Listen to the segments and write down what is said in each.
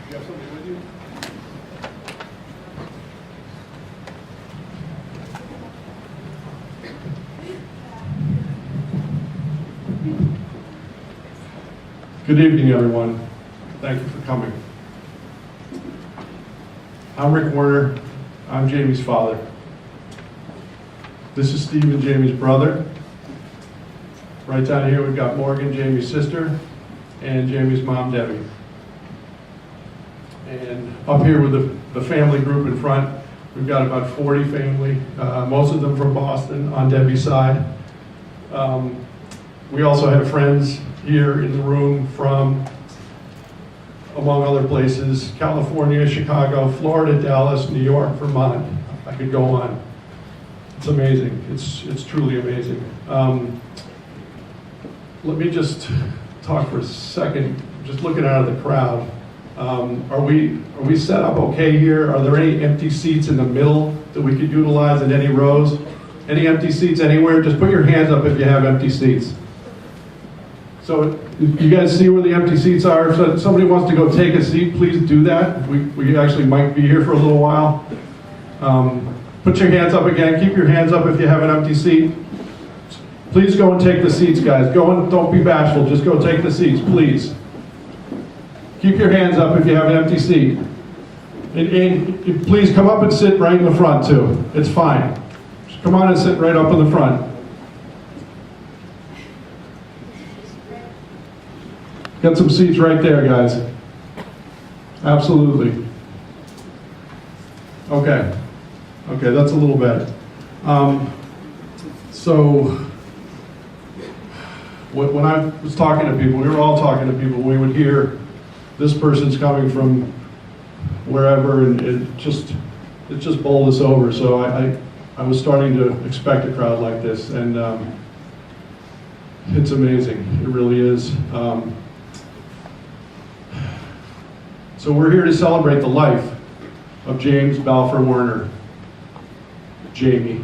You have somebody with you? Good evening, everyone. Thank you for coming. I'm Rick Werner. I'm Jamie's father. This is Steve and Jamie's brother. Right down here, we've got Morgan, Jamie's sister, and Jamie's mom, Debbie. And up here with the family group in front, we've got about 40 family, most of them from Boston on Debbie's side. We also have friends here in the room from, among other places, California, Chicago, Florida, Dallas, New York, Vermont. I could go on. It's amazing. It's truly amazing. Let me just talk for a second, just looking out of the crowd. Are we set up okay here? Are there any empty seats in the middle that we could utilize in any rows? Any empty seats anywhere? Just put your hands up if you have empty seats. So you guys see where the empty seats are? If somebody wants to go take a seat, please do that. We actually might be here for a little while. Put your hands up again. Keep your hands up if you have an empty seat. Please go and take the seats, guys. Go and don't be bashful. Just go take the seats, please. Keep your hands up if you have an empty seat. And please come up and sit right in the front, too. It's fine. Just come on and sit right up in the front. Got some seats right there, guys. Absolutely. Okay, that's a little better. So, when I was talking to people, we were all talking to people, we would hear this person's coming from wherever, and it just bowled us over. So I was starting to expect a crowd like this, and it's amazing. It really is. So we're here to celebrate the life of James Balfour Werner, Jamie.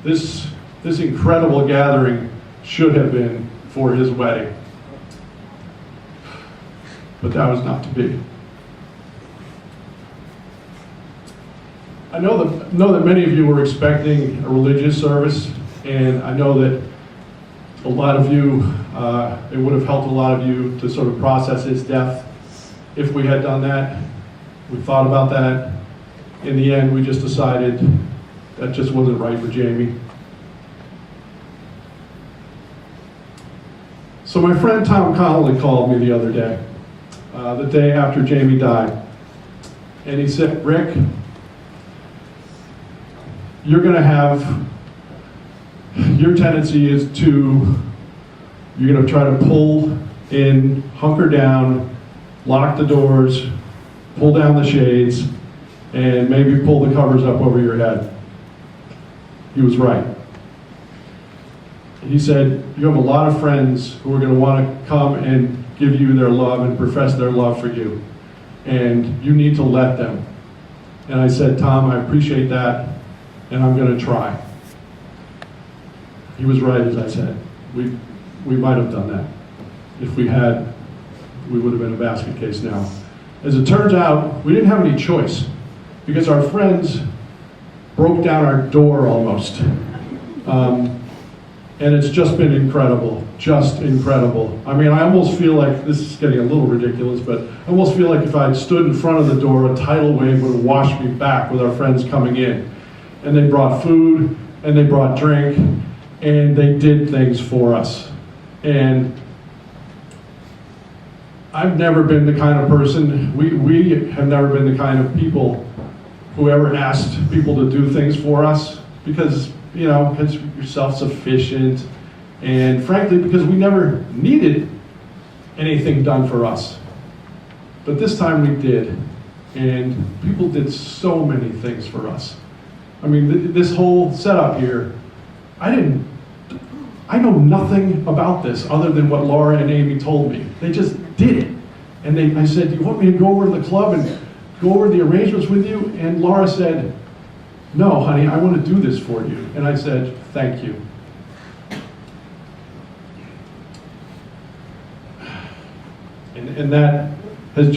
This incredible gathering should have been for his wedding, but that was not to be. I know that many of you were expecting a religious service, and I know that a lot of you, it would have helped a lot of you to sort of process his death if we had done that. We thought about that. In the end, we just decided that just wasn't right for Jamie. So my friend Tom Connolly called me the other day, the day after Jamie died. And he said, Rick, you're going to have, your tendency is you're going to try to pull in, hunker down, lock the doors, pull down the shades, and maybe pull the covers up over your head. He was right. He said, you have a lot of friends who are going to want to come and give you their love and profess their love for you. And you need to let them. And I said, Tom, I appreciate that, and I'm going to try. He was right, as I said. We might have done that. If we had, we would have been a basket case now. As it turns out, we didn't have any choice, because our friends broke down our door almost. And it's just been incredible, just incredible. I mean, I almost feel like, this is getting a little ridiculous, but I almost feel like if I had stood in front of the door, a tidal wave would have washed me back with our friends coming in. And they brought food, and they brought drink, and they did things for us. And I've never been the kind of person, we have never been the kind of people who ever asked people to do things for us, because, you know, because you're self-sufficient, and frankly, because we never needed anything done for us. But this time we did, and people did so many things for us. I mean, this whole setup here, I know nothing about this other than what Laura and Amy told me. They just did it. And I said, do you want me to go over to the club and go over the arrangements with you? And Laura said, no, honey, I want to do this for you. And I said, thank you. And that has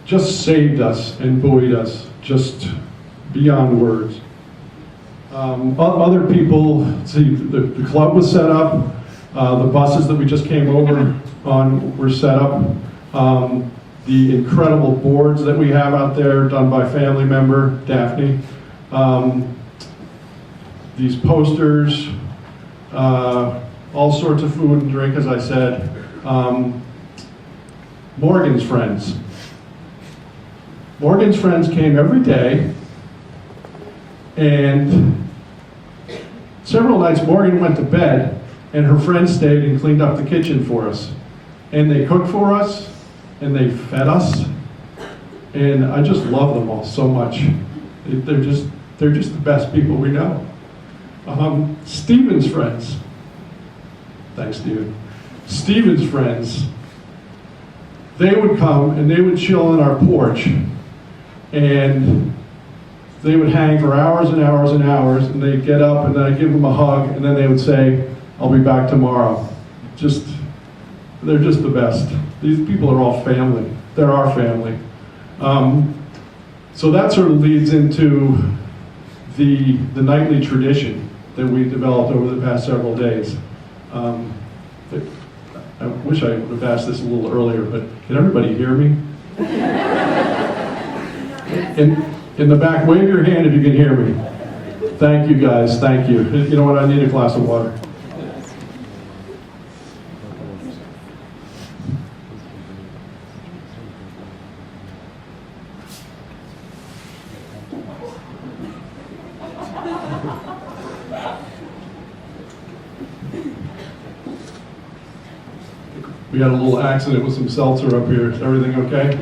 just saved us and buoyed us just beyond words. Other people, see, the club was set up, the buses that we just came over on were set up, the incredible boards that we have out there done by family member Daphne, these posters, all sorts of food and drink, as I said. Morgan's friends. Morgan's friends came every day, and several nights Morgan went to bed, and her friends stayed and cleaned up the kitchen for us. And they cooked for us, and they fed us, and I just love them all so much. They're just the best people we know. Stephen's friends. Thanks, Stephen. Stephen's friends. They would come and they would chill on our porch, and they would hang for hours and hours and hours, and they'd get up and then I'd give them a hug, and then they would say, "I'll be back tomorrow." They're just the best. These people are all family. They're our family. So that sort of leads into the nightly tradition that we developed over the past several days. I wish I would have asked this a little earlier, but can everybody hear me? In the back, wave your hand if you can hear me. Thank you, guys. Thank you. You know what? I need a glass of water. We had a little accident with some seltzer up here. Is everything okay?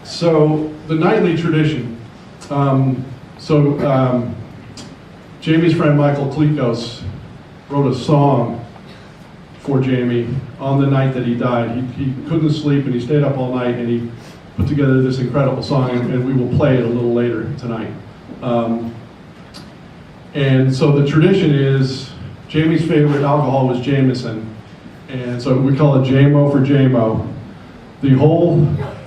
So the nightly tradition. Jamie's friend Michael Klikos wrote a song for Jamie on the night that he died. He couldn't sleep and he stayed up all night and he put together this incredible song, and we will play it a little later tonight. And so the tradition is, Jamie's favorite alcohol was Jameson, and so we call it JMO for JMO. The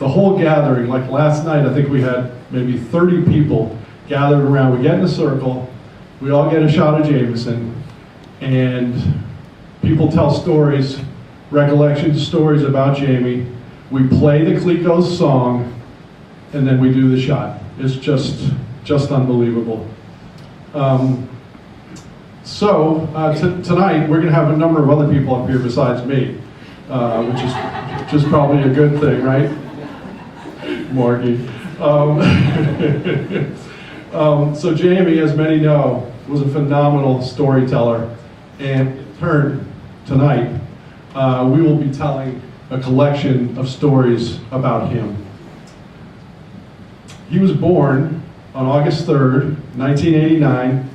whole gathering, like last night, I think we had maybe 30 people gathered around. We get in a circle, we all get a shot of Jameson, and people tell stories, recollection stories about Jamie. We play the Klikos song, and then we do the shot. It's just unbelievable. Tonight, we're going to have a number of other people up here besides me, which is just probably a good thing, right? Morgie. So Jamie, as many know, was a phenomenal storyteller, and in turn, tonight, we will be telling a collection of stories about him. He was born on August 3rd, 1989,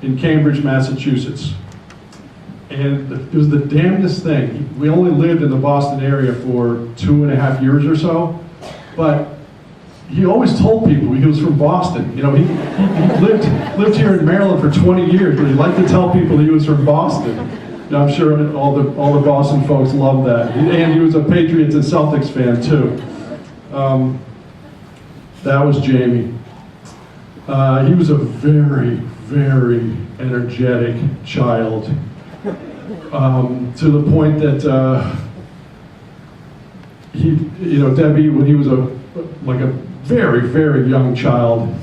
in Cambridge, Massachusetts. And it was the damnedest thing. We only lived in the Boston area for 2.5 years or so, but he always told people he was from Boston. You know, he lived here in Maryland for 20 years, but he liked to tell people he was from Boston. And I'm sure all the Boston folks love that. And he was a Patriots and Celtics fan too. That was Jamie. He was a very, very energetic child, to the point that Debbie, when he was a very, very young child,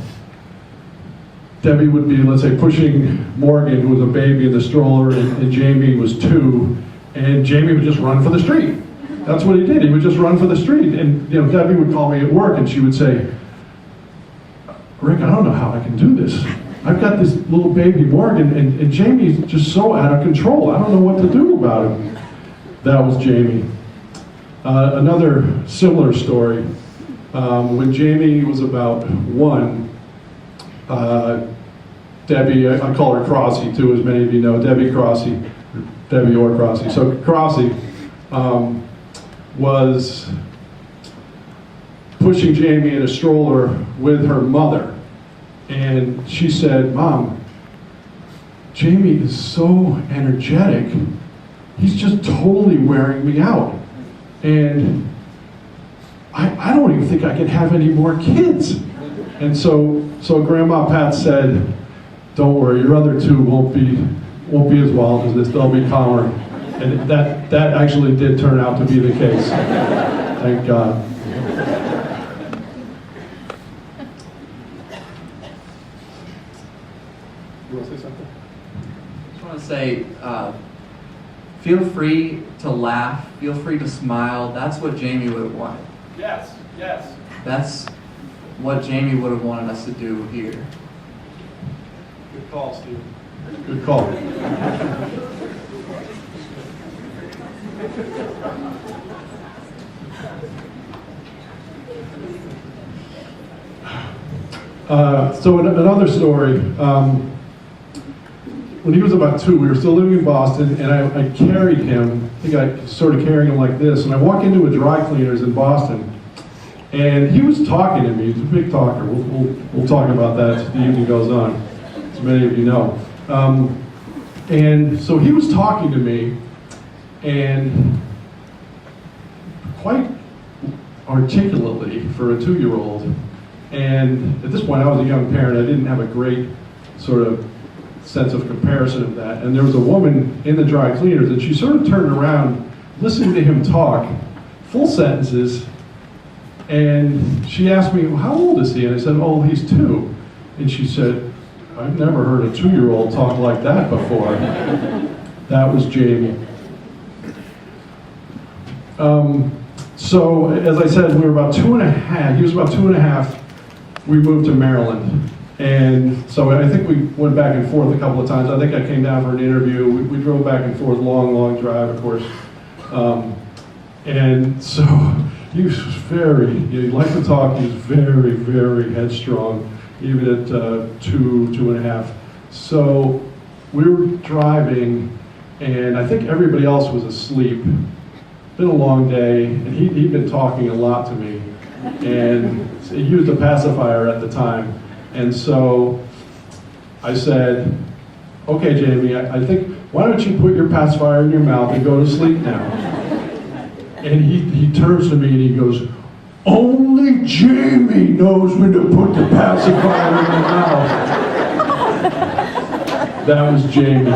Debbie would be, let's say, pushing Morgan, who was a baby, in the stroller, and Jamie was 2, and Jamie would just run for the street. That's what he did. He would just run for the street, and Debbie would call me at work, and she would say, "Rick, I don't know how I can do this. I've got this little baby Morgan, and Jamie's just so out of control. I don't know what to do about him." That was Jamie. Another similar story. When Jamie was about 1, Debbie, I call her Crossy too, as many of you know, Debbie Crossy, Debbie or Crossy. So Crossy was pushing Jamie in a stroller with her mother. And she said, "Mom, Jamie is so energetic. he's just totally wearing me out. And I don't even think I can have any more kids. And so Grandma Pat said, don't worry, your other two won't be as wild as this, they'll be calmer. And that actually did turn out to be the case. Thank God. You want to say something? I just want to say, feel free to laugh, feel free to smile. That's what Jamie would have wanted. Yes, yes. That's what Jamie would have wanted us to do here. Good call, Steve. Good call. So another story. When he was about 2, we were still living in Boston, and I carried him. I think I started carrying him like this, and I walked into a dry cleaners in Boston, and he was talking to me. He's a big talker. We'll talk about that as the evening goes on, as many of you know. And so he was talking to me, and quite articulately for a 2-year-old. And at this point, I was a young parent. I didn't have a great sort of sense of comparison of that. And there was a woman in the dry cleaners, and she sort of turned around, listening to him talk, full sentences, and she asked me, well, how old is he? And I said, oh, he's 2. And she said, I've never heard a 2-year-old talk like that before. That was Jamie. So, as I said, we were about 2.5, he was about 2.5, we moved to Maryland. And so I think we went back and forth a couple of times. I think I came down for an interview. We drove back and forth, long drive, of course. And so he was he liked to talk. He was very headstrong, even at 2.5. So we were driving, and I think everybody else was asleep. Been a long day, and he'd been talking a lot to me. And he used a pacifier at the time. And so I said, okay, Jamie, I think, why don't you put your pacifier in your mouth and go to sleep now? And he turns to me and he goes, only Jamie knows when to put the pacifier in the mouth. That was Jamie.